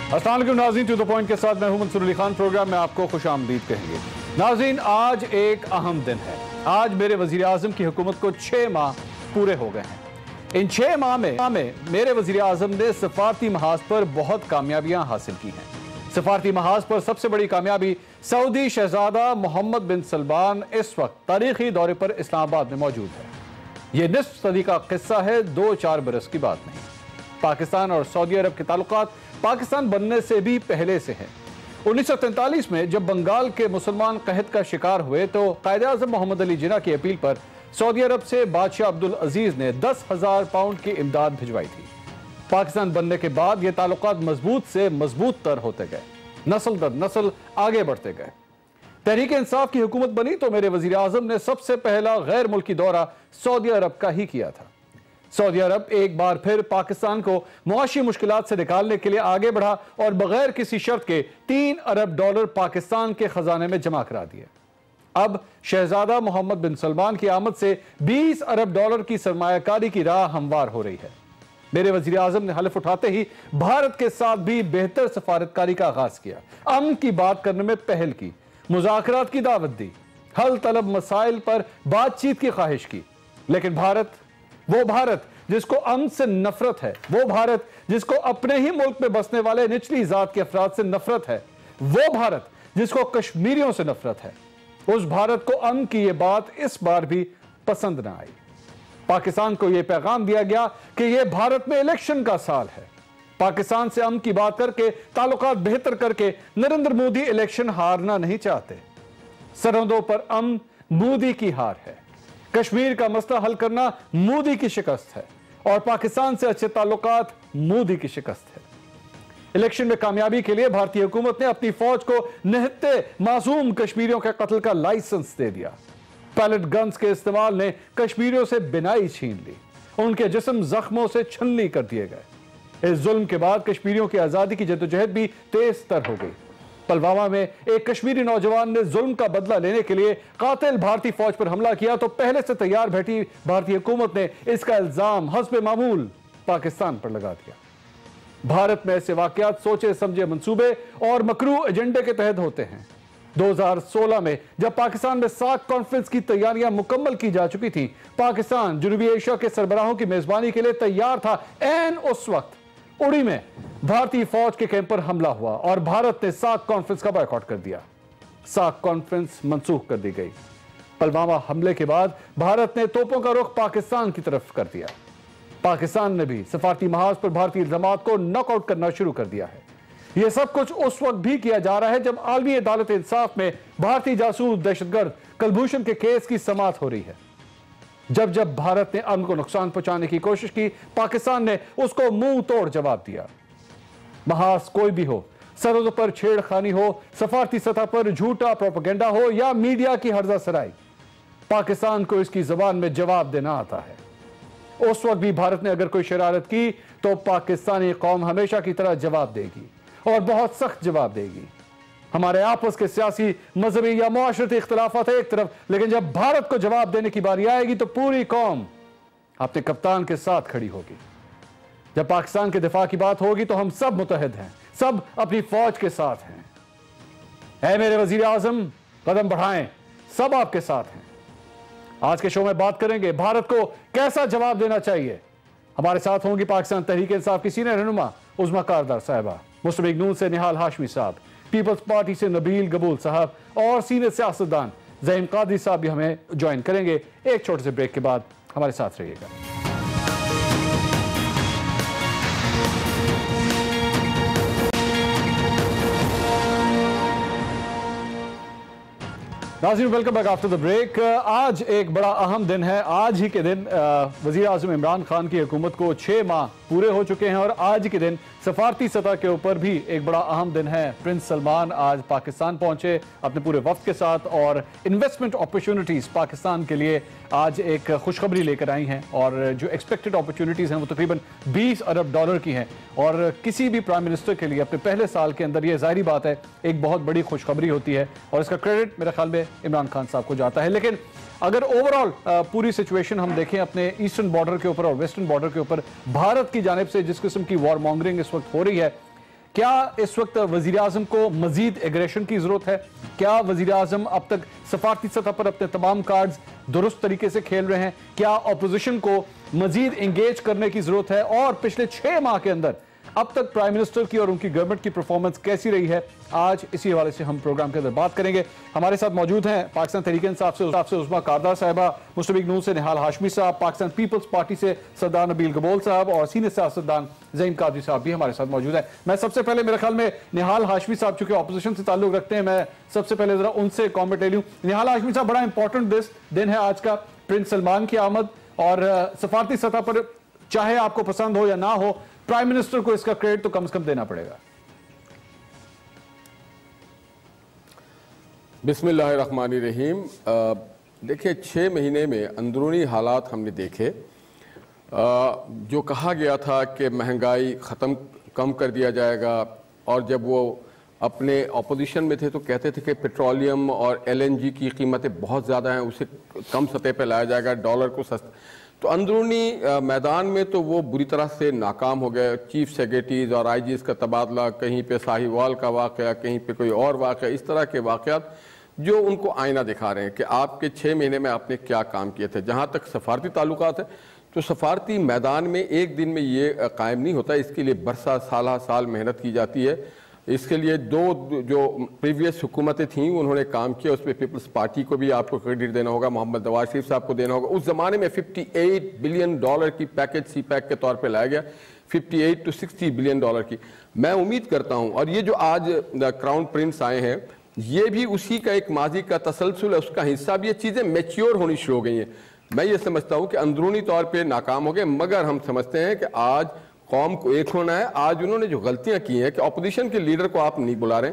अस्सलाम वालेकुम नाज़रीन, टू द पॉइंट के साथ मैं हूं मंसूर अली खान। प्रोग्राम में आपको खुशामदीद कहेंगे। नाज़रीन, आज एक अहम दिन है। आज मेरे वज़ीर आज़म की हुकूमत को 6 माह पूरे हो गए हैं। इन 6 माह में मेरे वज़ीर आज़म ने सफारती महाज पर बहुत कामयाबियां हासिल की हैं। सफारती महाज पर सबसे बड़ी कामयाबी सऊदी शहजादा मोहम्मद बिन सलमान इस वक्त तारीखी दौरे पर इस्लामाबाद में मौजूद है। यह निस्फ सदी का किस्सा है, 2-4 बरस की बात नहीं। पाकिस्तान और सऊदी अरब के ताल्लुकात पाकिस्तान बनने से भी पहले से हैं। 1943 में जब बंगाल के मुसलमान कहत का शिकार हुए तो कायदे आज़म मोहम्मद अली जिन्ना की अपील पर सऊदी अरब से बादशाह अब्दुल अजीज ने 10,000 पाउंड की इमदाद भिजवाई थी। पाकिस्तान बनने के बाद ये ताल्लुकात मजबूत से मजबूत तर होते गए, नस्ल दर नस्ल आगे बढ़ते गए। तहरीक इंसाफ की हुकूमत बनी तो मेरे वजीर आजम ने सबसे पहला गैर मुल्की दौरा सऊदी अरब का ही किया था। सऊदी अरब एक बार फिर पाकिस्तान को मुआशी मुश्किलात से निकालने के लिए आगे बढ़ा और बगैर किसी शर्त के 3 अरब डॉलर पाकिस्तान के खजाने में जमा करा दिए। अब शहजादा मोहम्मद बिन सलमान की आमद से 20 अरब डॉलर की सरमायाकारी की राह हमवार हो रही है। मेरे वजीर आजम ने हलफ उठाते ही भारत के साथ भी बेहतर सफारतकारी का आगाज किया, अमन की बात करने में पहल की, मुज़ाकरात की दावत दी, हल तलब मसाइल पर बातचीत की ख्वाहिश की। लेकिन भारत, वो भारत जिसको अमन से नफरत है, वो भारत जिसको अपने ही मुल्क में बसने वाले निचली जात के अफराद से नफरत है, वो भारत जिसको कश्मीरियों से नफरत है, उस भारत को अमन की यह बात इस बार भी पसंद ना आई। पाकिस्तान को यह पैगाम दिया गया कि यह भारत में इलेक्शन का साल है। पाकिस्तान से अमन की बात करके, ताल्लुकात बेहतर करके नरेंद्र मोदी इलेक्शन हारना नहीं चाहते। सरहदों पर अमन मोदी की हार है। कश्मीर का मसला हल करना मोदी की शिकस्त है और पाकिस्तान से अच्छे ताल्लुकात मोदी की शिकस्त है। इलेक्शन में कामयाबी के लिए भारतीय हुकूमत ने अपनी फौज को निहत्ते मासूम कश्मीरियों के कत्ल का लाइसेंस दे दिया। पैलेट गन्स के इस्तेमाल ने कश्मीरियों से बिनाई छीन ली, उनके जिस्म जख्मों से छलनी कर दिए गए। इस जुल्म के बाद कश्मीरियों की आजादी की जद्दोजहद भी तेज तर हो गई। पुलवामा में एक कश्मीरी नौजवान ने जुल्म का बदला लेने के लिए कातिल भारतीय फौज पर हमला किया तो पहले से तैयार बैठी भारतीय हुकूमत ने इसका इल्जाम हस्बे मामूल पाकिस्तान पर लगा दिया। भारत में ऐसे वाकयात सोचे समझे मंसूबे और मकरू एजेंडे के तहत होते हैं। 2016 में जब पाकिस्तान में सार्क कॉन्फ्रेंस की तैयारियां मुकम्मल की जा चुकी थी, पाकिस्तान जनूबी एशिया के सरबराहों की मेजबानी के लिए तैयार था। ऐन उस वक्त उड़ी में भारतीय फौज के कैंप पर हमला हुआ और भारत ने सार्क कॉन्फ्रेंस का बॉयकॉट कर दिया। सार्क कॉन्फ्रेंस मनसूख कर दी गई। पुलवामा हमले के बाद भारत ने तोपों का रुख पाकिस्तान की तरफ कर दिया। पाकिस्तान ने भी सफारती महाज पर भारतीय इल्जामात को नॉकआउट करना शुरू कर दिया है। यह सब कुछ उस वक्त भी किया जा रहा है जब आलमी अदालत इंसाफ में भारतीय जासूस दहशतगर्द कुलभूषण के केस की समाअत हो रही है। जब जब भारत ने अमन को नुकसान पहुंचाने की कोशिश की, पाकिस्तान ने उसको मुंह तोड़ जवाब दिया। महाज कोई भी हो, सरहदों पर छेड़खानी हो, सफारती सतह पर झूठा प्रोपेगेंडा हो या मीडिया की हर्जा सराई, पाकिस्तान को इसकी जबान में जवाब देना आता है। उस वक्त भी भारत ने अगर कोई शरारत की तो पाकिस्तानी कौम हमेशा की तरह जवाब देगी और बहुत सख्त जवाब देगी। हमारे आपस के सियासी, मजहबी या मुआशरती इख्तिलाफात एक तरफ, लेकिन जब भारत को जवाब देने की बारी आएगी तो पूरी कौम अपने कप्तान के साथ खड़ी होगी। जब पाकिस्तान के दिफा की बात होगी तो हम सब मुतहद हैं, सब अपनी फौज के साथ हैं। ऐ मेरे वजीर आजम, कदम बढ़ाएं, सब आपके साथ हैं। आज के शो में बात करेंगे भारत को कैसा जवाब देना चाहिए। हमारे साथ होंगी पाकिस्तान तहरीक इंसाफ की सीनियर रहनुमा उज़्मा कारदार साहिबा, मुस्लिम लीग नून से निहाल हाशमी साहब, पीपल्स पार्टी से नबील गबूल साहब और सीनियर सियासतदान ज़हीम कादरी साहब भी हमें ज्वाइन करेंगे। एक छोटे से ब्रेक के बाद हमारे साथ रहिएगा। नाज़रीन, welcome back after the break. आज एक बड़ा अहम दिन है। आज ही के दिन वज़ीर आज़म इमरान खान की हुकूमत को 6 माह पूरे हो चुके हैं और आज के दिन सफारती सतह के ऊपर भी एक बड़ा अहम दिन है। प्रिंस सलमान आज पाकिस्तान पहुंचे अपने पूरे वफ्द के साथ और इन्वेस्टमेंट अपॉर्चुनिटीज़ पाकिस्तान के लिए आज एक खुशखबरी लेकर आई हैं और जो एक्सपेक्टेड अपॉर्चुनिटीज़ हैं वो तकरीबन 20 अरब डॉलर की हैं और किसी भी प्राइम मिनिस्टर के लिए अपने पहले साल के अंदर ये ज़ाहिरी बात है एक बहुत बड़ी खुशखबरी होती है और इसका क्रेडिट मेरे ख्याल में इमरान खान साहब को जाता है। लेकिन अगर ओवरऑल पूरी सिचुएशन हम देखें अपने ईस्टर्न बॉर्डर के ऊपर और वेस्टर्न बॉर्डर के ऊपर भारत की जानिब से जिस किस्म की वॉर मॉन्गरिंग इस वक्त हो रही है, क्या इस वक्त वजीर आजम को मजीद एग्रेशन की जरूरत है? क्या वजीर आजम अब तक सफारती सतह पर अपने तमाम कार्ड्स दुरुस्त तरीके से खेल रहे हैं? क्या अपोजिशन को मजीद इंगेज करने की जरूरत है? और पिछले 6 माह के अंदर अब तक प्राइम मिनिस्टर की और उनकी गवर्नमेंट की परफॉर्मेंस कैसी रही है? आज इसी हवाले से हम प्रोग्राम के अंदर बात करेंगे। हमारे साथ मौजूद हैं पाकिस्तान तहरीक-ए-इंसाफ से उस्मा कारदार साहिबा, मुस्लिम लीग नून से निहाल हाशमी साहब, पाकिस्तान पीपल्स पार्टी से सरदार नबील गबोल साहब और सीनियर सियासतदान ज़हीम कादरी साहब भी हमारे साथ मौजूद हैं। मैं सबसे पहले, मेरे ख्याल में निहाल हाशमी साहब चूंकि ऑपोजिशन से ताल्लुक रखते हैं, मैं सबसे पहले जरा उनसे कॉमेंट ले लूं। निहाल हाशमी साहब, बड़ा इंपॉर्टेंट दिन है आज का, प्रिंस सलमान की आमद, और सफारती सतह पर चाहे आपको पसंद हो या ना हो, प्राइम मिनिस्टर को इसका क्रेडिट तो कम से कम देना पड़ेगा। बिस्मिल्लाहिर्रहमानिर्रहीम। देखिए, 6 महीने में अंदरूनी हालात हमने देखे। जो कहा गया था कि महंगाई कम कर दिया जाएगा, और जब वो अपने अपोजिशन में थे तो कहते थे कि पेट्रोलियम और LNG की कीमतें बहुत ज़्यादा हैं, उसे कम सतह पर लाया जाएगा, डॉलर को सस्ता। तो अंदरूनी मैदान में तो वो बुरी तरह से नाकाम हो गए। चीफ सेक्रेटरीज और IGs का तबादला, कहीं पे साहिवाल का वाक़या, कहीं पे कोई और वाक़या, इस तरह के वाक़यात जो उनको आईना दिखा रहे हैं कि आपके 6 महीने में आपने क्या काम किए थे। जहाँ तक सफारती ताल्लुकात है तो सफारती मैदान में एक दिन में ये कायम नहीं होता, इसके लिए बरसा साल मेहनत की जाती है। इसके लिए 2 जो प्रीवियस हुकूमतें थीं उन्होंने काम किया, उसमें पीपल्स पार्टी को भी आपको क्रेडिट देना होगा, मोहम्मद नवाज शरीफ साहब को देना होगा। उस ज़माने में $58 बिलियन की पैकेज CPEC के तौर पे लाया गया, 58 to 60 बिलियन की। मैं उम्मीद करता हूँ, और ये जो आज क्राउन प्रिंस आए हैं, ये भी उसी का एक माजी का तसलसल है, उसका हिस्सा भी। ये चीज़ें मैच्योर होनी शुरू हो गई हैं। मैं ये समझता हूँ कि अंदरूनी तौर पर नाकाम हो गए, मगर हम समझते हैं कि आज कौम को एक होना है। आज उन्होंने जो गलतियां की हैं कि अपोजिशन के लीडर को आप नहीं बुला रहे,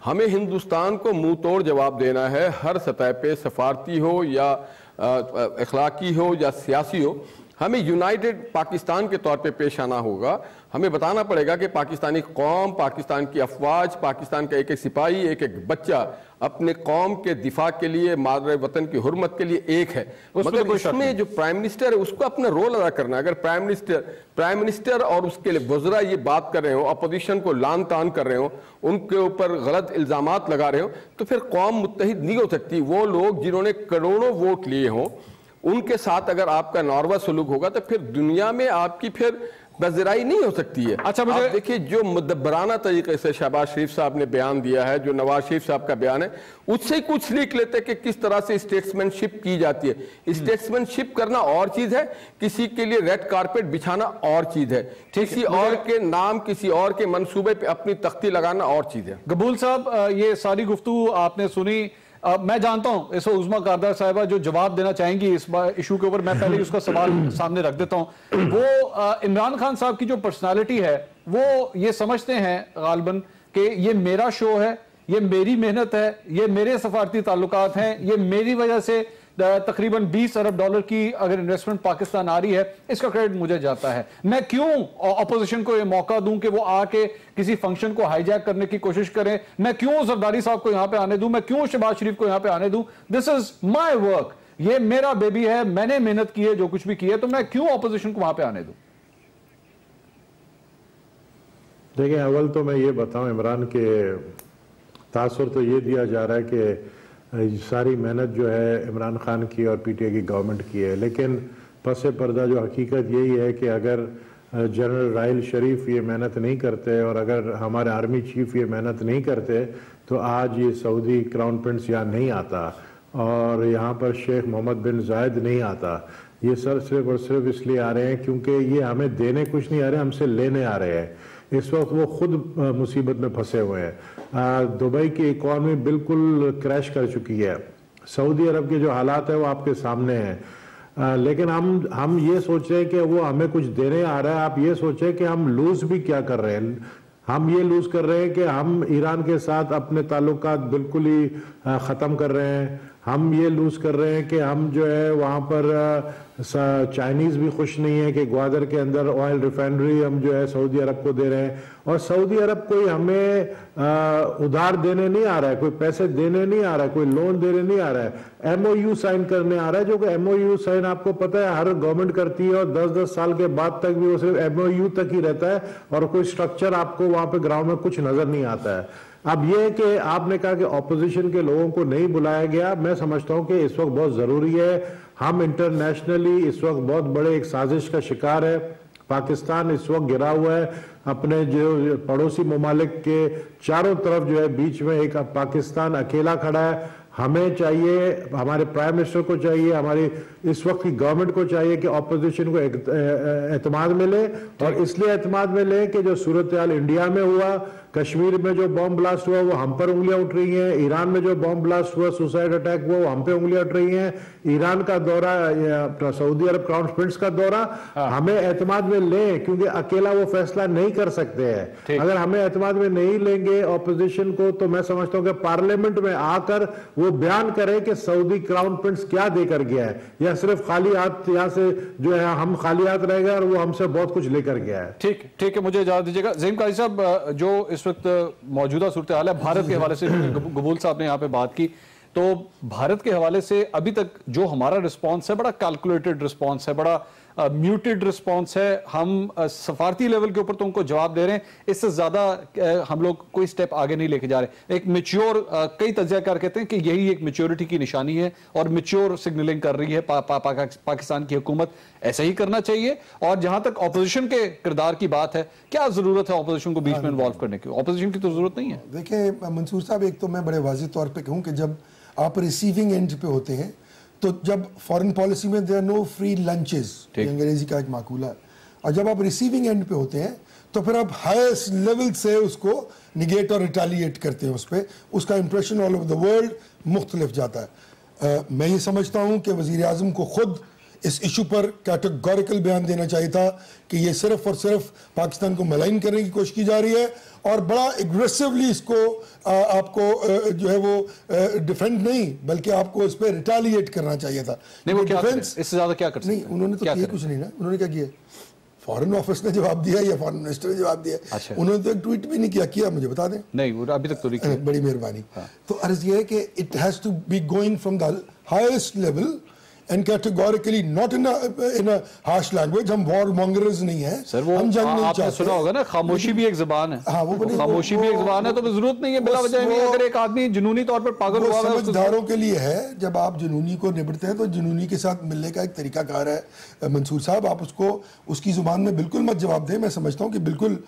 हमें हिंदुस्तान को मुंह तोड़ जवाब देना है, हर सतह पे, सफारती हो या अखलाकी हो या सियासी हो। हमें यूनाइटेड पाकिस्तान के तौर पे पेश आना होगा। हमें बताना पड़ेगा कि पाकिस्तानी कौम, पाकिस्तान की अफवाज, पाकिस्तान का एक एक सिपाही, एक एक बच्चा अपने कौम के दिफा के लिए, मादर वतन की हुर्मत के लिए एक है। मगर इसमें जो प्राइम मिनिस्टर है उसको अपना रोल अदा करना है। अगर प्राइम मिनिस्टर और उसके लिए वज़रा ये बात कर रहे हो, अपोजिशन को लान तान कर रहे हो, उनके ऊपर गलत इल्ज़ामात लगा रहे हो, तो फिर कौम मुत्तहिद नहीं हो सकती। वो लोग जिन्होंने करोड़ों वोट लिए हों, उनके साथ अगर आपका नॉर्मल सलूक होगा तो फिर दुनिया में आपकी फिर बज़राई नहीं हो सकती है। अच्छा, मुझे देखिए, जो मुदब्बराना तरीके से शहबाज शरीफ साहब ने बयान दिया है, जो नवाज शरीफ साहब का बयान है, उससे ही कुछ सीख लेते कि किस तरह से स्टेट्समैनशिप की जाती है। स्टेट्समैनशिप करना और चीज है, किसी के लिए रेड कारपेट बिछाना और चीज है, किसी और के नाम, किसी और के मंसूबे पे अपनी तख्ती लगाना और चीज है। गबूल साहब, ये सारी गुफ्तगू आपने सुनी। मैं जानता हूं इस उस्मा कारदार साहिबा जो जवाब देना चाहेंगी इस इशू के ऊपर, मैं पहले ही उसका सवाल सामने रख देता हूं। वो इमरान खान साहब की जो पर्सनालिटी है, वो ये समझते हैं गालिबन कि ये मेरा शो है, ये मेरी मेहनत है, ये मेरे सफारती ताल्लुकात हैं, ये मेरी वजह से तकरीबन $20 अरब की अगर इन्वेस्टमेंट पाकिस्तान आ रही है, इसका क्रेडिट मुझे जाता है। मैं क्यों अपोजिशन को ये मौका दूं कि वो आके किसी फंक्शन को हाईजैक करने की कोशिश करें? मैं क्यों जरदारी साहब को यहां पे आने दूं? मैं क्यों शहबाज शरीफ को यहां पे आने दूं? दिस इज माई वर्क, ये मेरा बेबी है, मैंने मेहनत की है, जो कुछ भी की है, तो मैं क्यों अपोजिशन को वहां पे आने दूं? देखिए, अव्वल तो मैं ये बताऊं, इमरान के तासुर तो ये दिया जा रहा है कि सारी मेहनत जो है इमरान खान की और PTI की गवर्नमेंट की है, लेकिन पस पर्दा जो हकीकत यही है कि अगर जनरल राहिल शरीफ ये मेहनत नहीं करते और अगर हमारे आर्मी चीफ ये मेहनत नहीं करते तो आज ये सऊदी क्राउन प्रिंस यहाँ नहीं आता और यहाँ पर शेख मोहम्मद बिन जायद नहीं आता। ये सिर्फ और सिर्फ इसलिए आ रहे हैं क्योंकि ये हमें देने कुछ नहीं आ रहे, हमसे लेने आ रहे हैं। इस वक्त वो खुद मुसीबत में फंसे हुए हैं। दुबई की इकॉनमी बिल्कुल क्रैश कर चुकी है। सऊदी अरब के जो हालात है वो आपके सामने हैं। लेकिन हम ये सोच रहे हैं कि वो हमें कुछ देने आ रहा है। आप ये सोचें कि हम लूज भी क्या कर रहे हैं। हम ये लूज कर रहे हैं कि हम ईरान के साथ अपने ताल्लुकात बिल्कुल ही ख़त्म कर रहे हैं। हम ये लूज कर रहे हैं कि हम जो है वहाँ पर चाइनीज भी खुश नहीं है कि ग्वादर के अंदर ऑयल रिफाइनरी हम जो है सऊदी अरब को दे रहे हैं, और सऊदी अरब कोई हमें उधार देने नहीं आ रहा है, कोई पैसे देने नहीं आ रहा है, कोई लोन देने नहीं आ रहा है, MOU साइन करने आ रहा है, जो कि MOU साइन आपको पता है हर गवर्नमेंट करती है और 10-10 साल के बाद तक भी वो सिर्फ MOU तक ही रहता है और कोई स्ट्रक्चर आपको वहां पे ग्राउंड में कुछ नजर नहीं आता है। अब ये कि आपने कहा कि ऑपोजिशन के लोगों को नहीं बुलाया गया, मैं समझता हूं कि इस वक्त बहुत जरूरी है। हम इंटरनेशनली इस वक्त बहुत बड़े एक साजिश का शिकार है। पाकिस्तान इस वक्त गिरा हुआ है, अपने जो पड़ोसी ममालिक के चारों तरफ जो है बीच में एक पाकिस्तान अकेला खड़ा है। हमें चाहिए, हमारे प्राइम मिनिस्टर को चाहिए, हमारी इस वक्त की गवर्नमेंट को चाहिए कि ऑपोजिशन को एतमाद मिले, और इसलिए एतमाद मिले कि जो सूरत हाल इंडिया में हुआ, कश्मीर में जो बॉम्ब ब्लास्ट हुआ वो हम पर उंगलियां उठ रही हैं, ईरान में जो बॉम्ब ब्लास्ट हुआ, सुसाइड अटैक हुआ वो हम पे उंगलियां उठ रही हैं, ईरान का दौरा, सऊदी अरब क्राउन प्रिंस का दौरा, हमें एतमाद में लें, क्योंकि अकेला वो फैसला नहीं कर सकते हैं। अगर हमें एतमाद में नहीं लेंगे ऑपोजिशन को, तो मैं समझता हूं कि पार्लियामेंट में आकर वो बयान करे कि सऊदी क्राउन प्रिंस क्या देकर गया है, या सिर्फ खाली हाथ यहाँ से जो है हम खाली हाथ रह गए और वो हमसे बहुत कुछ लेकर गया है। ठीक है, मुझे इजाजत दीजिएगा। ज़हीम काजी साहब, जो इस वक्त मौजूदा सूरत हाल है भारत के हवाले से, गबूल साहब ने यहाँ पे बात की, तो भारत के हवाले से अभी तक जो हमारा रिस्पांस है बड़ा कैलकुलेटेड रिस्पांस है, बड़ा म्यूटेड रिस्पांस है। हम सफारती लेवल के ऊपर तो उनको जवाब दे रहे हैं, इससे ज्यादा हम लोग कोई स्टेप आगे नहीं लेके जा रहे। एक मैच्योर, कई तज्ज़ियाकार कहते हैं कि यही एक मैच्योरिटी की निशानी है और मैच्योर सिग्नलिंग कर रही है पाकिस्तान की हुकूमत। ऐसा ही करना चाहिए। और जहां तक ऑपोजिशन के किरदार की बात है, क्या जरूरत है ऑपोजिशन को बीच में इन्वॉल्व करने की? ऑपोजिशन की तो जरूरत नहीं है। देखिए मंसूर साहब, एक तो मैं बड़े वाज़ेह तौर पे कहूं कि जब आप रिसीविंग एंड पे होते हैं, तो जब फॉरेन पॉलिसी में देयर नो फ्री लंचेस, अंग्रेजी का एक माकूला है, और जब आप रिसीविंग एंड पे होते हैं तो फिर आप हाईएस्ट लेवल से उसको निगेट और रिटालिएट करते हैं, उस पर उसका impression all over the world मुख्तलिफ जाता है। मैं ये समझता हूँ कि वज़ीर आज़म को खुद इस इशू पर कैटेगोरिकल बयान देना चाहिए था कि ये सिर्फ और सिर्फ पाकिस्तान को मलाइन करने की कोशिश की जा रही है, और बड़ा एग्रेसिवली इसको आपको जो है वो डिफेंड नहीं बल्कि आपको इस पर रिटालिएट करना चाहिए था। नहीं, वो क्या डिफेंस, इससे ज्यादा क्या कर सकते हैं? नहीं, उन्होंने तो किया कुछ नहीं ना। उन्होंने क्या किया? फॉरेन ऑफिस ने जवाब दिया या फॉरेन मिनिस्टर ने जवाब दिया? अच्छा। उन्होंने तो एक ट्वीट भी नहीं किया, मुझे बता दें। नहीं, वो अभी तक तो नहीं किया। बड़ी मेहरबानी। तो अर्ज ये है कि it has to be going from the highest level and categorically not in a harsh language। हम वॉर मॉन्गरर्स नहीं है सर, वो हम जंग नहीं आपने चाहते। सुना होगा ना, खामोशी भी एक जुबान है। हाँ, वो खामोशी भी एक जुबान है, तो जरूरत नहीं है बिला वजह नहीं। अगर एक आदमी जुनूनी तौर पर पागल हुआ है, समझदारों के लिए है। जब आप जुनूनी को निपटते हैं तो जुनूनी के साथ मिलने का एक तरीकाकार है। मंसूर साहब, आप उसको उसकी जुबान में बिल्कुल मत जवाब दें। मैं समझता हूँ कि बिल्कुल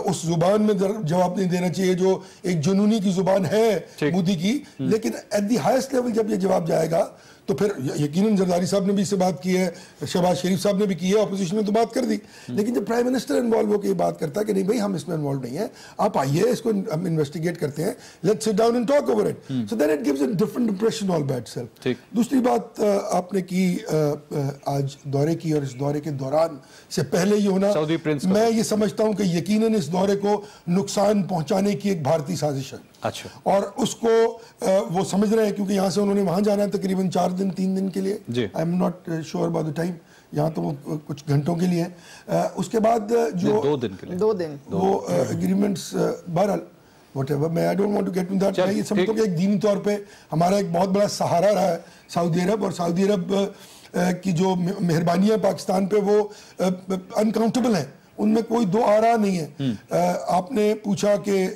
उस जुबान में जवाब नहीं देना चाहिए जो एक जुनूनी की जुबान है मोदी की, लेकिन एट द हाईएस्ट लेवल जब ये जवाब जाएगा तो फिर यकीनन जरदारी साहब ने भी इससे बात की है, शहबाज शरीफ साहब ने भी की है, ऑपोजिशन ने तो बात कर दी। लेकिन जब प्राइम मिनिस्टर इन्वॉल्व होकर ये बात करता है कि नहीं भाई हम इसमें इन्वॉल्व नहीं है, आप आइए, इसको हम इन्वेस्टिगेट करते हैं, let's sit down and talk over it, so then it gives a different impression all by itself. दूसरी बात आपने की आज दौरे की, और इस दौरे के दौरान से पहले ये होना, मैं ये समझता हूँ कि यकीनन इस दौरे को नुकसान पहुंचाने की एक भारतीय साजिश है। अच्छा। और उसको वो समझ रहे हैं, क्योंकि यहाँ से उन्होंने वहाँ जाना है तकरीबन 4-3 दिन के लिए। I am not sure about the time, यहाँ तो वो कुछ घंटों के लिए है। उसके बाद जो 2 दिन के लिए, 2 दिन वो एग्रीमेंट्स, बहरहाल व्हाटएवर, मैं I don't want to get in that. मैं ये समझता हूँ कि एक दीनी तौर पे हमारा एक बहुत बड़ा सहारा रहा है सऊदी अरब, और सऊदी अरब की जो मेहरबानियाँ पाकिस्तान पे वो अनकाउंटेबल हैं, उनमें कोई दो आरा नहीं है। आपने पूछा कि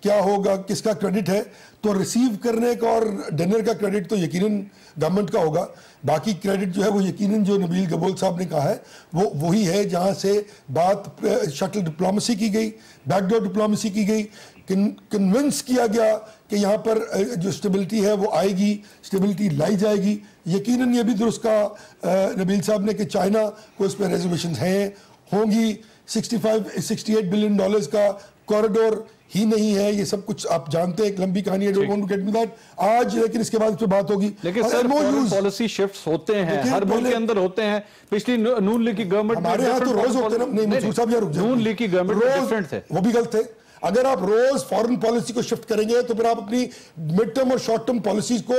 क्या होगा, किसका क्रेडिट है, तो रिसीव करने का और डिनर का क्रेडिट तो यकीनन गवर्नमेंट का होगा। बाकी क्रेडिट जो है वो यकीनन जो नबील गबोल साहब ने कहा है वो वही है जहां से बात शटल डिप्लोमेसी की गई, बैकडोर डिप्लोमेसी की गई, कन्विंस किया गया कि यहाँ पर जो स्टेबिलिटी है वो आएगी, स्टेबिलिटी लाई जाएगी। यकीनन ये भी दुरुस्त कहा नबील साहब ने कि चाइना को इस पर रिजर्वेशन हैं, होंगी। 65-68 बिलियन डॉलर्स का कॉरिडोर ही नहीं है, ये सब कुछ आप जानते हैं, एक लंबी कहानी है, don't want to get into that आज, लेकिन इसके बाद इस पे बात होगी। लेकिन सर, पॉलिसी शिफ्ट्स होते हैं, हर मुल्क के अंदर होते हैं। पिछली नून लीग की गवर्नमेंट, हमारे यहाँ तो रोज होते हैं। नहीं मंसूर साहब, यार नून लीग की गवर्नमेंट डिफरेंट थे, वो भी गलत थे। अगर आप रोज फॉरेन पॉलिसी को शिफ्ट करेंगे तो फिर आप अपनी मिड टर्म और शॉर्ट टर्म पॉलिसीज को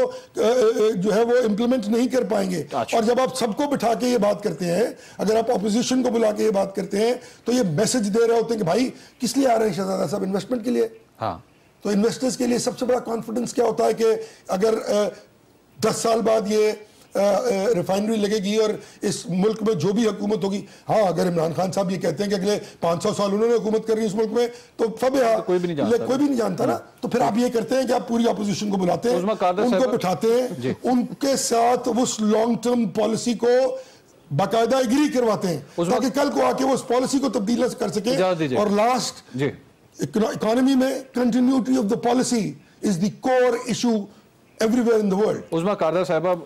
जो है वो इंप्लीमेंट नहीं कर पाएंगे। और जब आप सबको बिठा के ये बात करते हैं, अगर आप ऑपोजिशन को बुला के ये बात करते हैं, तो ये मैसेज दे रहे होते हैं कि भाई किस लिए आ रहे हैं शहजादा साहब, इन्वेस्टमेंट के लिए। हाँ। तो इन्वेस्टर्स के लिए सबसे बड़ा कॉन्फिडेंस क्या होता है कि अगर 10 साल बाद ये रिफाइनरी लगेगी और इस मुल्क में जो भी हुकूमत होगी, हाँ अगर इमरान खान साहब ये कहते हैं कि अगले 500 साल उन्होंने हुकूमत करनी इस मुल्क में, तो कोई भी नहीं जानता ना। तो फिर आप ये करते हैं कि आप पूरी अपोजिशन को बुलाते हैं, उनको बिठाते हैं, उनके साथ उस लॉन्ग टर्म पॉलिसी को बाकायदा एग्री करवाते हैं ताकि कल को आके वो उस पॉलिसी को तब्दील कर सके। और लास्ट, इकोनॉमी में continuity of the policy is the core issue everywhere in the world. Usma Kardar साहब,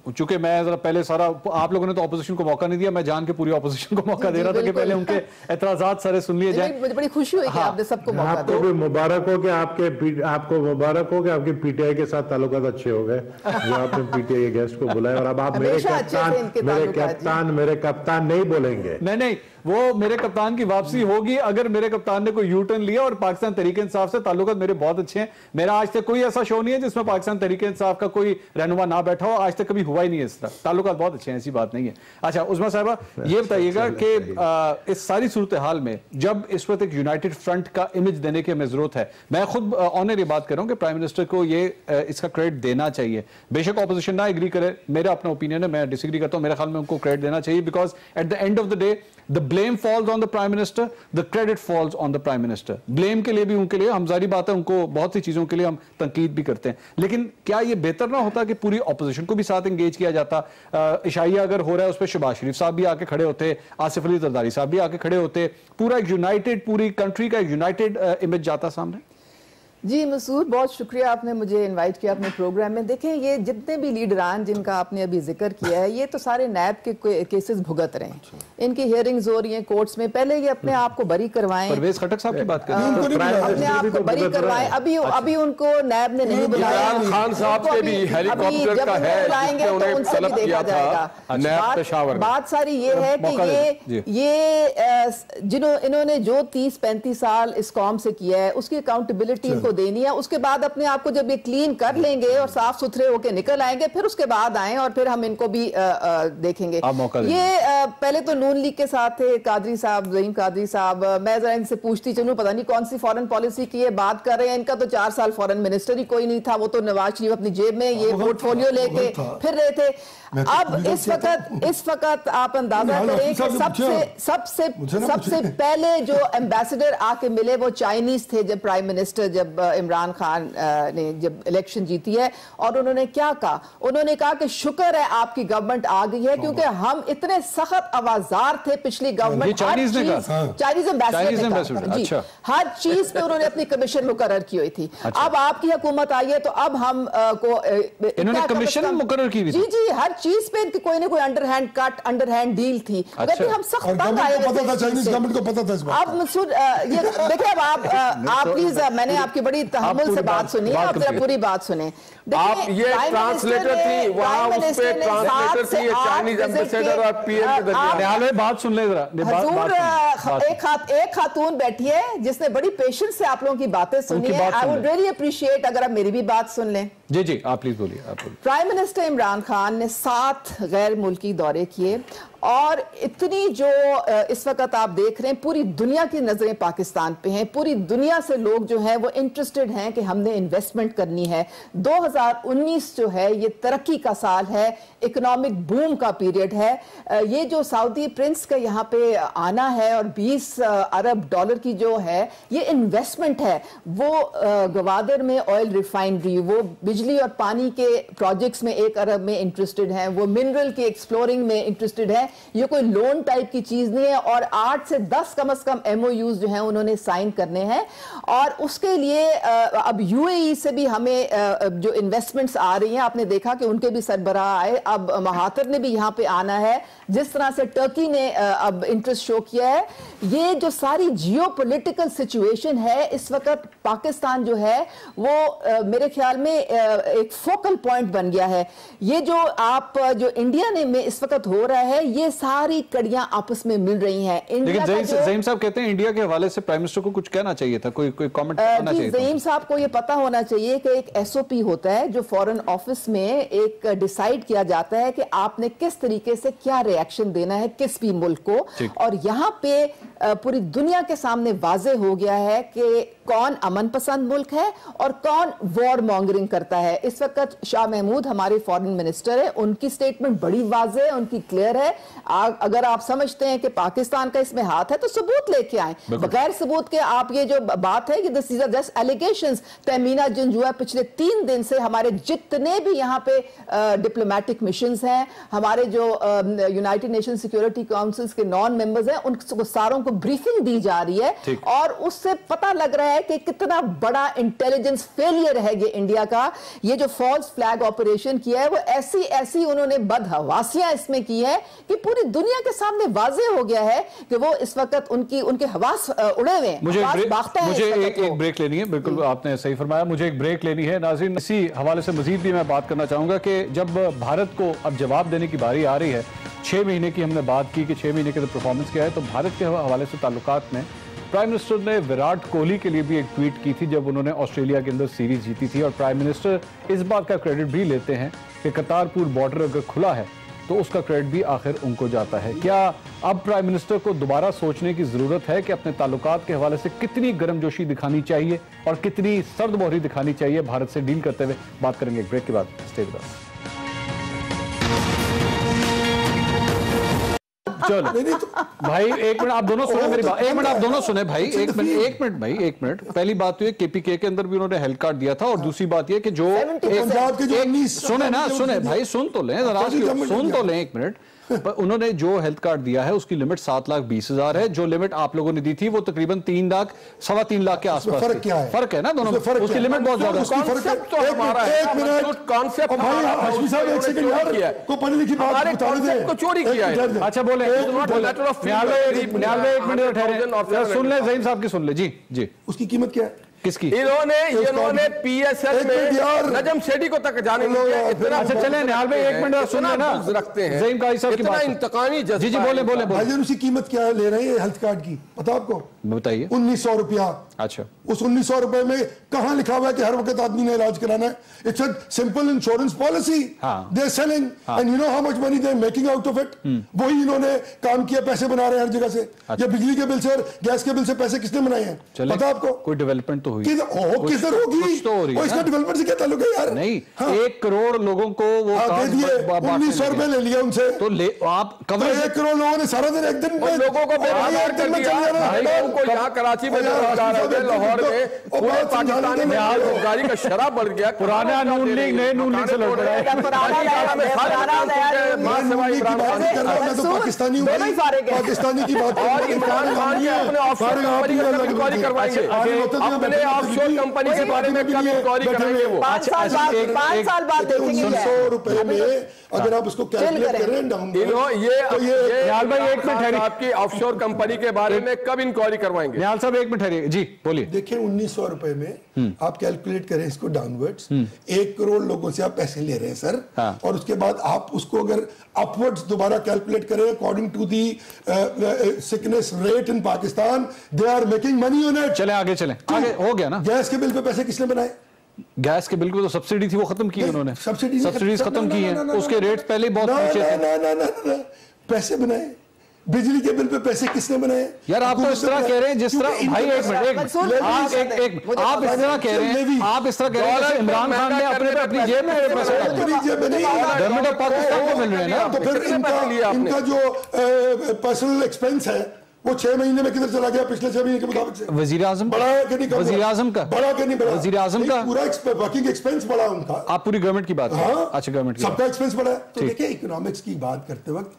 चूंकि मैं जरा पहले सारा, आप लोगों ने तो ऑपोजिशन को मौका नहीं दिया, मैं जान के पूरी ऑपोजिशन को मौका दे रहा था कि पहले उनके एतराजात सारे सुन लिए जाए। मुझे बड़ी खुशी हुई कि आपने सबको मौका दिया। आपको भी मुबारक हो कि आपको मुबारक हो कि आपके पीटीआई के साथ ताल्लुकात अच्छे हो गए जो आपने पीटीआई के गेस्ट को बुलाया। और अब आप मेरे कप्तान नहीं बोलेंगे। नहीं, वो मेरे कप्तान की वापसी होगी अगर मेरे कप्तान ने कोई यू टर्न लिया। और पाकिस्तान तहरीक इंसाफ से ताल्लुकात मेरे बहुत अच्छे हैं। मेरा आज तक कोई ऐसा शो नहीं है जिसमें पाकिस्तान तहरीक इंसाफ का कोई रहनुमा ना बैठा हो, आज तक कभी हुआ ही नहीं है इस तरह। ताल्लुकात बहुत अच्छे हैं, ऐसी बात नहीं है। अच्छा उस्मा साहबा, ये बताइएगा कि इस सारी सूरत हाल में जब इस वक्त एक यूनाइटेड फ्रंट का इमेज देने की हमें जरूरत है, मैं खुद ऑनर ये बात कर रहा हूं कि प्राइम मिनिस्टर को ये इसका क्रेडिट देना चाहिए। बेशक ऑपोजिशन ना एग्री करे, मेरा अपना ओपिनियन है, मैं डिसएग्री करता हूं, मेरे ख्याल में उनको क्रेडिट देना चाहिए, because at the end of the day the blame falls on the prime minister, the credit falls on the prime minister. Blame के लिए भी उनके लिए, हम जारी बात है उनको बहुत सी चीजों के लिए हम तनकीद भी करते हैं, लेकिन क्या ये बेहतर ना होता कि पूरी ऑपोजिशन को भी साथ एंगेज किया जाता? इशाइया अगर हो रहा है उस पर शहबाज शरीफ साहब भी आके खड़े होते, आसिफ अली जरदारी साहब भी आके खड़े होते, पूरा एक यूनाइटेड, पूरी कंट्री का एक यूनाइटेड इमेज जाता सामने। जी मसूद, बहुत शुक्रिया, आपने मुझे इनवाइट किया अपने प्रोग्राम में। देखें, ये जितने भी लीडरान जिनका आपने अभी जिक्र किया है, ये तो सारे नैब के केसेस भुगत रहे हैं, इनकी हियरिंग्स हो रही हैं कोर्ट्स में। पहले ये अपने आप को बरी करवाएं, परवेज खटक साहब की बात करें, अपने आप को बरी करवाएं। अभी उनको नैब ने नहीं बुलाया, खान साहब के भी हेलीकॉप्टर का है, बुलाएंगे तो उनसे भी देखा जाएगा। बात सारी ये है कि ये इन्होंने जो 30-35 साल इस कौम से किया है, उसकी अकाउंटेबिलिटी को देनी है। उसके बाद अपने आप को जब ये क्लीन कर लेंगे और साफ सुथरे होके निकल आएंगे, फिर उसके बाद आए और फिर हम इनको भी देखेंगे। ये पहले तो नून लीग के साथ थे कादरी साहब, ज़हीम कादरी साहब। मैं जरा इनसे पूछती चलूं, पता नहीं कौन सी फॉरेन पॉलिसी की ये बात कर रहे हैं। इनका तो 4 साल फॉरेन मिनिस्टर ही कोई नहीं था, वो तो नवाज शरीफ अपनी जेब में ये पोर्टफोलियो लेके फिर रहे थे। अब इस वक्त आप अंदाजा करें कि सबसे पहले जो एम्बेसडर आके मिले वो चाइनीज थे जब प्राइम मिनिस्टर, जब इमरान खान ने जब इलेक्शन जीती है। और उन्होंने क्या कहा? उन्होंने कहा कि शुक्र है आपकी गवर्नमेंट आ गई है, क्योंकि हम इतने सख्त आवाजार थे पिछली गवर्नमेंट। चाइनीज एम्बेसडर जी, हर चीज पे उन्होंने अपनी कमीशन मुकर्रर की हुई थी। अब आपकी हुकूमत आई है तो अब हम को इन्होंने कमीशन मुकर्रर की हुई थी। जी, हर चीज पे इनकी कोई ना कोई अंडरहैंड कट, अंडरहैंड डील थी। लेकिन हम सख्त तंग आए, चाइनीज गवर्नमेंट को पता था इस बात। अब मसूद ये देखिए, अब आप प्लीज, मैंने आपकी बड़ी तहम्मुल से बात सुनी, आप जरा पूरी बात सुने। आप ये ट्रांसलेटर थी, वहां उस पे ट्रांसलेटर थी, चाइनीज एम्बेसडर और पीएम के दरमियान बात सुन ले जरा। एक खातून बैठी है जिसने बड़ी पेशेंस से आप लोगों की बातें सुनी है। आई वुड रियली अप्रिशिएट अगर आप मेरी भी बात सुन लें। जी आप प्लीज बोलिए। प्राइम मिनिस्टर इमरान खान ने 7 गैर मुल्की दौरे किए और इतनी जो इस वक्त आप देख रहे हैं, पूरी दुनिया की नजरें पाकिस्तान पे हैं। पूरी दुनिया से लोग जो हैं वो इंटरेस्टेड हैं कि हमने इन्वेस्टमेंट करनी है। 2019 जो है ये तरक्की का साल है, इकोनॉमिक बूम का पीरियड है। ये जो सऊदी प्रिंस का यहाँ पे आना है और 20 अरब डॉलर की जो है ये इन्वेस्टमेंट है। वो गवादर में ऑयल रिफाइनरी, वो बिजली और पानी के प्रोजेक्ट्स में 1 अरब में इंटरेस्टेड हैं, वो मिनरल की एक्सप्लोरिंग में इंटरेस्टेड है। ये कोई लोन टाइप की चीज नहीं है। और 8 से 10 कम से कम MOUs जो हैं उन्होंने साइन करने हैं। और उसके लिए अब UAE से भी हमें जो इन्वेस्टमेंट्स आ रही हैं, आपने देखा कि उनके भी सरबराह आए। अब महातर ने भी यहाँ पे आना है, जिस तरह से टर्की ने अब इंटरेस्ट शो किया है। ये जो सारी जियोपॉलिटिकल सिचुएशन है इस वक्त, पाकिस्तान जो है वो मेरे ख्याल में एक फोकल पॉइंट बन गया है। ये जो इंडिया में इस वक्त हो रहा है, ये सारी कड़ियां आपस में मिल रही हैं। लेकिन ज़हीम साहब कहते हैं इंडिया के हवाले से प्राइम मिनिस्टर को कुछ कहना चाहिए था, कोई कमेंट करना चाहिए था। ज़हीम साहब को ये पता होना चाहिए कि एक एसओपी होता है जो फॉरेन ऑफिस में एक डिसाइड किया जाता है कि आपने किस तरीके से क्या रिएक्शन देना है किस भी मुल्क को, और यहाँ पे पूरी दुनिया के सामने वाजे हो गया है कि कौन अमन पसंद मुल्क है और कौन वॉर मॉन्गरिंग करता है। इस वक्त शाह महमूद हमारे फॉरेन मिनिस्टर है, उनकी स्टेटमेंट बड़ी वाजे है, उनकी क्लियर है। अगर आप समझते हैं कि पाकिस्तान का इसमें हाथ है तो सबूत लेके आए, बगैर सबूत के आप ये जो बात है कि this is just allegations. Tahmina Janjua पिछले 3 दिन से हमारे जितने भी यहाँ पे डिप्लोमेटिक मिशंस हैं, हमारे जो यूनाइटेड नेशन सिक्योरिटी काउंसिल के नॉन मेंबर्स हैं, उन सारों को ब्रीफिंग दी जा रही है और उससे पता लग रहा है कि कितना बड़ा इंटेलिजेंस फेलियर है ये इंडिया का। ये जो फॉल्स फ्लैग ऑपरेशन किया है वो ऐसी उन्होंने बदहवासियां इसमें की है कि पूरी दुनिया के सामने वाजे हो गया है कि वो इस वक्त उनके हवास उड़े हुए हैं। मुझे एक ब्रेक लेनी है, बिल्कुल आपने सही फरमाया, मुझे एक ब्रेक लेनी है। नाज़रीन, इसी हवाले से मजीद भी मैं बात करना चाहूंगा कि जब भारत को अब जवाब देने की बारी आ रही है, 6 महीने की हमने बात की कि 6 महीने के परफॉर्मेंस क्या है, तो भारत के हवाले से ताल्लुकात में प्राइम मिनिस्टर ने विराट कोहली के लिए भी एक ट्वीट की थी जब उन्होंने ऑस्ट्रेलिया के अंदर सीरीज जीती थी, और प्राइम मिनिस्टर इस बात का क्रेडिट भी लेते हैं कि करतारपुर बॉर्डर अगर खुला है तो उसका क्रेडिट भी आखिर उनको जाता है। क्या अब प्राइम मिनिस्टर को दोबारा सोचने की जरूरत है कि अपने ताल्लुकात के हवाले से कितनी गर्मजोशी दिखानी चाहिए और कितनी सर्दमोहरी दिखानी चाहिए भारत से डील करते हुए? बात करेंगे एक ब्रेक के बाद। Stay with us. चलो भाई एक मिनट आप दोनों सुने मेरी बात, एक मिनट आप दोनों सुने भाई, एक मिनट। पहली बात तो ये केपीके के अंदर भी उन्होंने हेल्थ कार्ड दिया था, और दूसरी बात ये कि जो सुने भाई, सुन तो लें जरा, सुन तो लें एक मिनट। पर उन्होंने जो हेल्थ कार्ड दिया है उसकी लिमिट 7,20,000 है, जो लिमिट आप लोगों ने दी थी वो तकरीबन 3 लाख 3.25 लाख के आसपास। फर्क है ना दोनों में, उसकी लिमिट बहुत ज्यादा चोरी किया है। अच्छा बोले, एक मिनट ठहरे, सुन ले ज़हीम साहब की, सुन ले जी। उसकी कीमत क्या है? किसकी? इन्होंने पीएसएल में नजम शेठी को तक जाने नहीं दिया। इतना अच्छा चले निहाल भाई, एक मिनट सुन लेना, रखते हैं ज़हीम काजी साहब की बात, इंतकामी जज्बा। जी बोले भाईजान, उसकी कीमत क्या ले रहे हैं हेल्थ कार्ड की, पता आपको? बताइए। 1900 रुपया। अच्छा, उस 1900 रुपए में कहां लिखा हुआ है कि हर वक्त आदमी ने इलाज कराना है? It's a simple insurance policy they are selling, and you know how much money they are making out of it. वही इन्होंने काम किया, पैसे बना रहे हैं हर जगह से। या बिजली के बिल से और गैस के बिल से पैसे किसने बनाए हैं, पता आपको? कोई डेवलपमेंट तो हुई, किधर होगी? तो इसका डेवलपमेंट से क्या ताल्लुक है यार? नहीं, 1 करोड़ लोगों को वो 1900 रुपए ले लिया उनसे, तो ले आप कवरेज 1 करोड़ लोगों ने सारा दिन एक दिन में लोगों को यहाँ कराची में, लाहौर में, पूरे पाकिस्तान में रोजगारी का शराब बढ़ गया। पुराना नून लीग नए नून लीग से लौट रहा है। पाकिस्तानी की बात, और इमरान खान ये अपने ऑफशोर कंपनी का इंक्वायरी करवाएंगे, अपने ऑफशोर कंपनी के बारे में कब इंक्वायरी करेंगे वो? 5 साल बाद देखेंगे। 100 रुपए में अगर आप उसको कैलकुलेट करें, निहाल भाई एक मिनट ठहरिए, आपकी ऑफशोर कंपनी के बारे में कब इंक्वायरी करवाएंगे? निहाल साहब एक मिनट ठहरिए जी, बोलिए। देखिए 1900 रुपए में आप कैलकुलेट करें इसको डाउनवर्ड्स, 1 करोड़ लोगों से आप पैसे ले रहे हैं सर, और उसके बाद आप उसको अगर अपवर्ड्स दोबारा कैलकुलेट करें according to the sickness rate in Pakistan, they are making money on it. चले आगे हो गया ना। गैस के बिल पे पैसे किसने बनाए? गैस के बिल को तो सब्सिडी थी, वो खत्म की उन्होंने, सब्सिडीज खत्म की हैं, उसके रेट्स पहले बहुत नीचे थे। पैसे बनाए, बिजली के बिल पे पैसे किसने बनाए? यार आप तो इस तरह कह रहे हैं जिस तरह, भाई एक मिनट आप इस तरह कह रहे हैं इमरान खान ने अपनी जेब में पैसे गवर्नमेंट ऑफ पाकिस्तान को मिल रहे हैं ना, तो फिर इनका जो पर्सनल एक्सपेंस है वो 6 महीने में किधर चला गया पिछले 6 महीने के मुताबिक से? वजीर आजम बड़ा है कि नहीं? वजीर आजम का बड़ा कि नहीं? वजीर आजम का पूरा वर्किंग एक्सपेंस बड़ा उनका। आप पूरी गवर्नमेंट की बात कर रहे हैं? अच्छा, गवर्नमेंट सबका एक्सपेंस बड़ा है। तो देखिए इकोनॉमिक्स की बात करते वक्त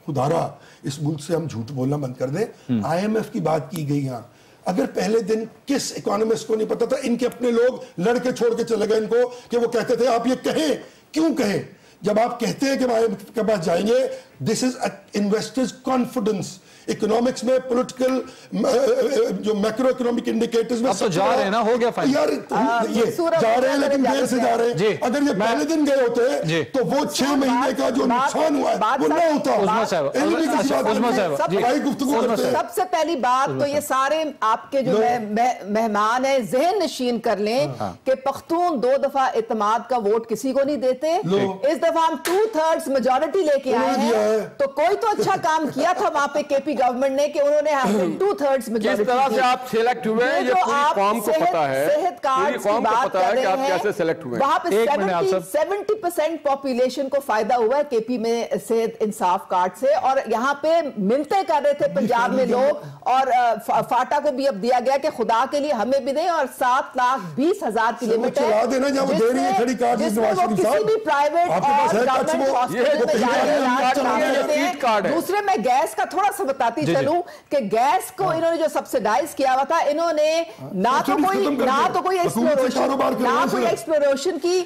खुदारा इस मुल्क से हम झूठ बोलना बंद कर दें। IMF की बात की गई यहाँ, अगर पहले दिन किस इकोनॉमिस्ट को नहीं पता था, इनके अपने लोग लड़के छोड़ के चले गए इनको कि वो कहते थे आप ये कहें, क्यों कहें? जब आप कहते हैं कि IMF के पास जाएंगे, this is investors confidence. Economics में, पॉलिटिकल, जो मैक्रो इकोनॉमिक इंडिकेटर्स में। अब तो जा रहे हैं ना, हो गया फाइनल यार ये जा रहे हैं लेकिन देर से जा रहे हैं। अगर ये पहले दिन गए होते तो वो 6 महीने का जो नुकसान हुआ है वो ना होता। सबसे पहली बात तो ये सारे आपके जो मेहमान है जहन नशीन कर लें कि पख्तून 2 दफा इत्तेमाद का वोट किसी को नहीं देते। इस दफा हम 2/3 मेजॉरिटी लेके आए हैं, तो कोई तो अच्छा काम किया था वहां पे केपी गवर्नमेंट ने कि उन्होंने 2/3 मेजॉरिटी। किस तरह से आप सिलेक्ट हुए हैं ये पूरी कौम को पता है, सेहत कार्ड की बात कर रहे हैं, कैसे सिलेक्ट हुए। वहां पे 70% पॉपुलेशन को फायदा हुआ है केपी में सेहत इंसाफ कार्ड से, और यहाँ पे मिलते कर रहे थे पंजाब में लोग, और फाटा को भी अब दिया गया कि खुदा के लिए हमें भी दें, और 7,20,000 की लिमिट है किसी भी प्राइवेट और गवर्नमेंट हॉस्पिटल में जाके इलाज करा सकते हैं। दूसरे में गैस का थोड़ा सा बताती चलूं कि गैस को इन्होंने जो सब्सिडाइज किया हुआ था, इन्होंने ना तो कोई एक्सप्लोरेशन की,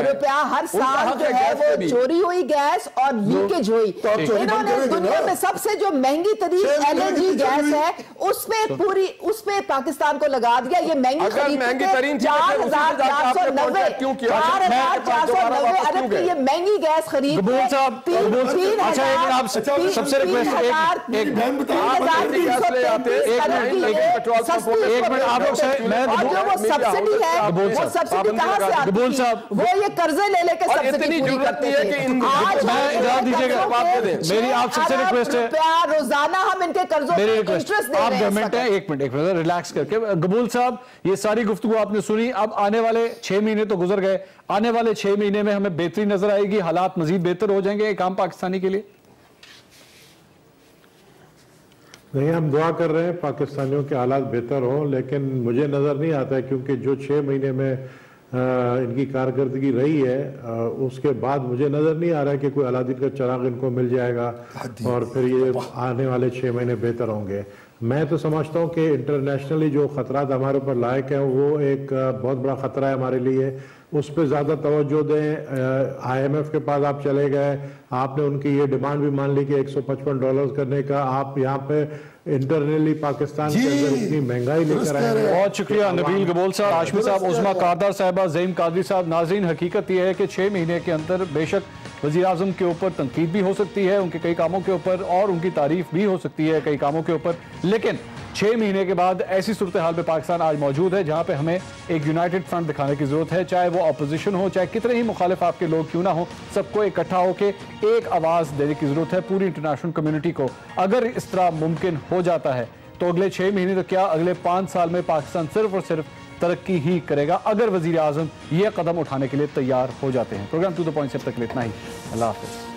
रुपया हर साल जो है वो चोरी हुई गैस और लीकेज हुई। इन्होंने दुनिया में सबसे जो महंगी तरीन एलएनजी गैस है उसमें पाकिस्तान को लगा दिया। ये महंगी खरीद 4,490 अरब की ये महंगी गैस खरीद सब्सिडी है, वो सब्सिडी कहां से आती है? वो ये कर्जे ले लेके सब्सिडी पूरी करते हैं। मेरी आप सबसे रिक्वेस्ट है, रोजाना हम इनके कर्जों पे इंटरेस्ट दे रहे हैं। गवर्नमेंट है, एक मिनट रिलैक्स करके। कबूल साहब, ये सारी गुफ्तगू आपने सुनी, अब आने वाले 6 महीने तो गुजर गए, आने वाले 6 महीने में हमें बेहतरी नजर आएगी, हालात मजीद बेहतर हो जाएंगे एक आम पाकिस्तानी के लिए? नहीं, हम दुआ कर रहे हैं पाकिस्तानियों के हालात बेहतर हों, लेकिन मुझे नज़र नहीं आता है क्योंकि जो 6 महीने में इनकी कारकर्दगी रही है उसके बाद मुझे नज़र नहीं आ रहा है कि कोई अलादीन का चिराग इनको मिल जाएगा और फिर ये आने वाले 6 महीने बेहतर होंगे। मैं तो समझता हूँ कि इंटरनेशनली जो ख़तरात हमारे ऊपर लायक हैं वो एक बहुत बड़ा ख़तरा है हमारे लिए, उस पर ज़्यादा तवज्जो दें। IMF के पास आप चले गए, आपने उनकी ये डिमांड भी मान ली कि $155 करने का, आप यहाँ पे इंटरनली पाकिस्तान के अंदर इतनी महंगाई लेकर आए हैं। बहुत शुक्रिया नबील गबोल साहब, हाशमी साहब, उस्मा कारदार साहबा, ज़हीम कादरी साहब। नाज़रीन, हकीकत यह है कि 6 महीने के अंदर बेशक वज़ीर आज़म के ऊपर तनकीद भी हो सकती है, उनके कई कामों के ऊपर, और उनकी तारीफ भी हो सकती है कई कामों के ऊपर, लेकिन 6 महीने के बाद ऐसी सूरत हाल में पाकिस्तान आज मौजूद है जहां पे हमें एक यूनाइटेड फ्रंट दिखाने की जरूरत है। चाहे वो अपोजिशन हो, चाहे कितने ही मुखालिफ आपके लोग क्यों ना हो, सबको इकट्ठा होकर एक आवाज़ देने की जरूरत है पूरी इंटरनेशनल कम्युनिटी को। अगर इस तरह मुमकिन हो जाता है तो अगले 6 महीने तो क्या, अगले 5 साल में पाकिस्तान सिर्फ और सिर्फ तरक्की ही करेगा अगर वज़ीर आज़म ये कदम उठाने के लिए तैयार हो जाते हैं। प्रोग्राम टू द पॉइंट से अब तक इतना ही। अल्लाह हाफ़िज़।